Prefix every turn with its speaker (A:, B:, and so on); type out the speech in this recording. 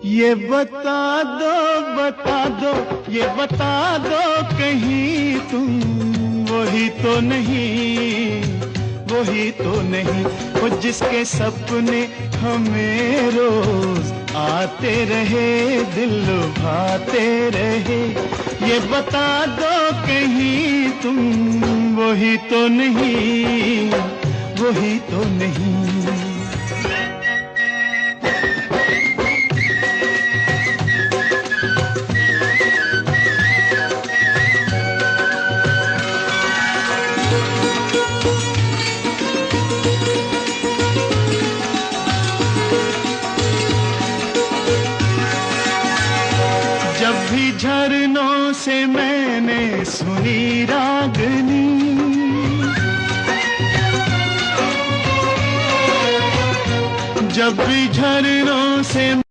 A: ये बता दो, ये बता दो कहीं तुम वही तो नहीं, वही तो नहीं, वो जिसके सपने हमें रोज आते रहे, दिल लुभाते रहे। ये बता दो कहीं तुम वही तो नहीं, वही तो नहीं। जब भी झरनों से मैंने सुनी रागनी, जब भी झरनों से